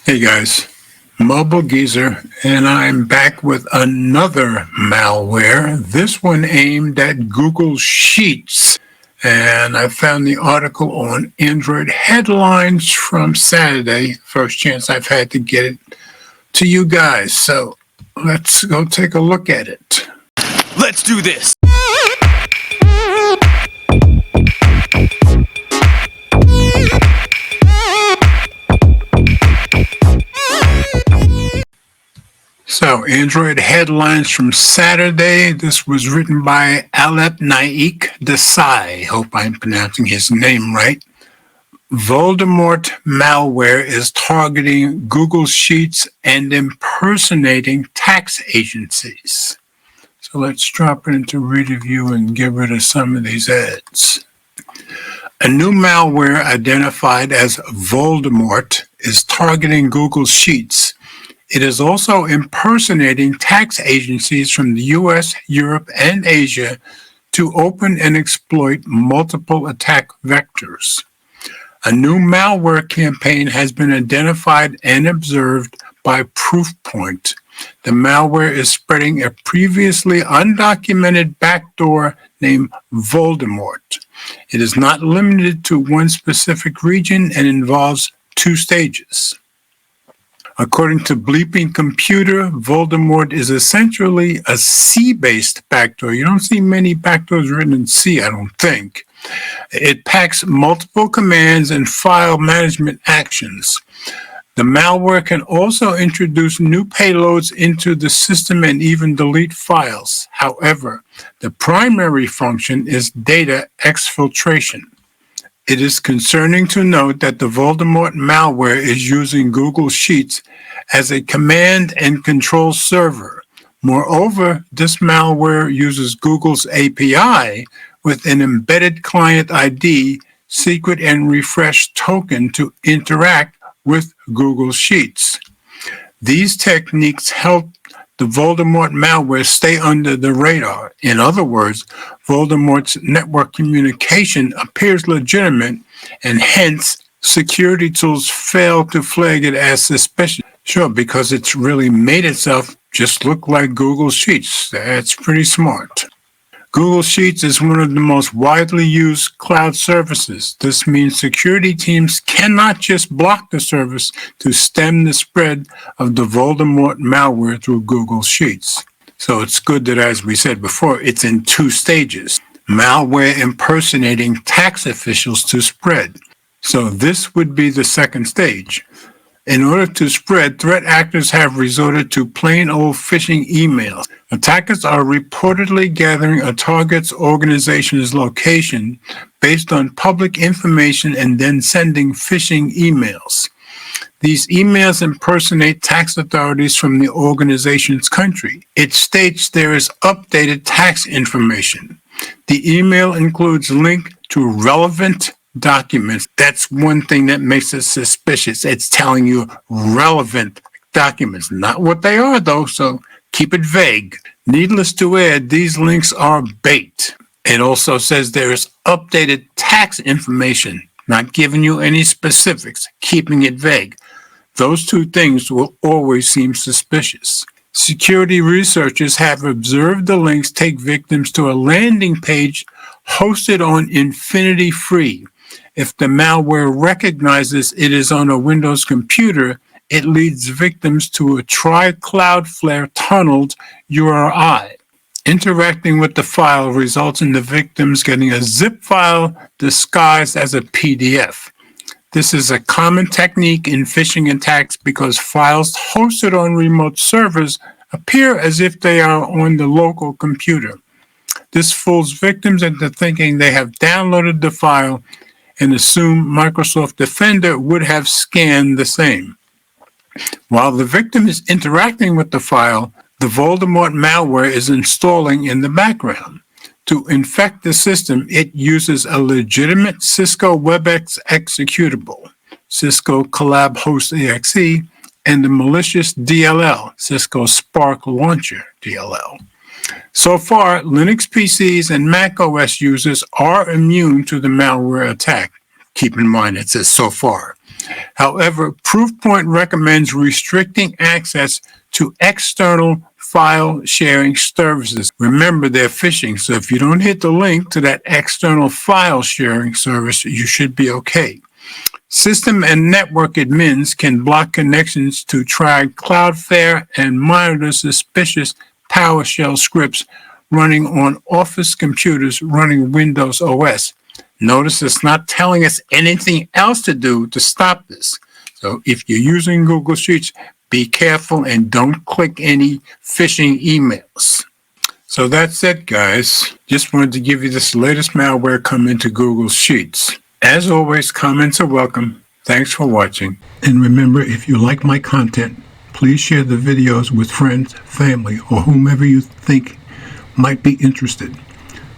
Hey guys, Mobile Geezer, and I'm back with another malware, this one aimed at Google Sheets. And I found the article on Android Headlines from Saturday, first chance I've had to get it to you guys. So let's go take a look at it. Let's do this! So, Android Headlines from Saturday. This was written by Alep Naik Desai. Hope I'm pronouncing his name right. Voldemort malware is targeting Google Sheets and impersonating tax agencies. So let's drop it into reader view and get rid of some of these ads. A new malware identified as Voldemort is targeting Google Sheets. It is also impersonating tax agencies from the US, Europe, and Asia to open and exploit multiple attack vectors. A new malware campaign has been identified and observed by Proofpoint. The malware is spreading a previously undocumented backdoor named Voldemort. It is not limited to one specific region and involves two stages. According to Bleeping Computer, Voldemort is essentially a C-based backdoor. You don't see many backdoors written in C, I don't think. It packs multiple commands and file management actions. The malware can also introduce new payloads into the system and even delete files. However, the primary function is data exfiltration. It is concerning to note that the Voldemort malware is using Google Sheets as a command and control server. Moreover, this malware uses Google's API with an embedded client ID, secret and refresh token to interact with Google Sheets. These techniques help the Voldemort malware stay under the radar. In other words, Voldemort's network communication appears legitimate, and hence security tools fail to flag it as suspicious. Sure, because it's really made itself just look like Google Sheets. That's pretty smart. Google Sheets is one of the most widely used cloud services. This means security teams cannot just block the service to stem the spread of the Voldemort malware through Google Sheets. So it's good that, as we said before, it's in two stages. Malware impersonating tax officials to spread. So this would be the second stage. In order to spread, threat actors have resorted to plain old phishing emails. Attackers are reportedly gathering a target's organization's location based on public information and then sending phishing emails. These emails impersonate tax authorities from the organization's country. It states there is updated tax information. The email includes a link to relevant documents. That's one thing that makes it suspicious. It's telling you relevant documents, not what they are though, so keep it vague. Needless to add, these links are bait. It also says there is updated tax information, not giving you any specifics, keeping it vague. Those two things will always seem suspicious. Security researchers have observed the links take victims to a landing page hosted on Infinity Free. If the malware recognizes it is on a Windows computer, it leads victims to a Cloudflare tunneled URI. Interacting with the file results in the victims getting a zip file disguised as a PDF. This is a common technique in phishing attacks because files hosted on remote servers appear as if they are on the local computer. This fools victims into thinking they have downloaded the file and assume Microsoft Defender would have scanned the same. While the victim is interacting with the file, the Voldemort malware is installing in the background. To infect the system, it uses a legitimate Cisco WebEx executable, Cisco Collab Host EXE, and the malicious DLL, Cisco Spark Launcher DLL. So far, Linux PCs and Mac OS users are immune to the malware attack. Keep in mind, it says so far. However, Proofpoint recommends restricting access to external file sharing services. Remember, they're phishing, so if you don't hit the link to that external file sharing service, you should be okay. System and network admins can block connections to try Cloudflare and monitor suspicious PowerShell scripts running on Office computers running Windows OS. Notice it's not telling us anything else to do to stop this. So if you're using Google Sheets, be careful and don't click any phishing emails. So that's it, guys. Just wanted to give you this latest malware coming to Google Sheets. As always, comments are welcome. Thanks for watching. And remember, if you like my content, please share the videos with friends, family, or whomever you think might be interested.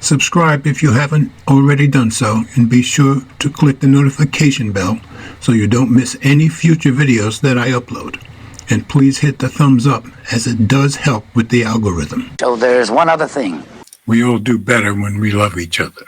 Subscribe if you haven't already done so, and be sure to click the notification bell so you don't miss any future videos that I upload. And please hit the thumbs up, as it does help with the algorithm. So there's one other thing. We all do better when we love each other.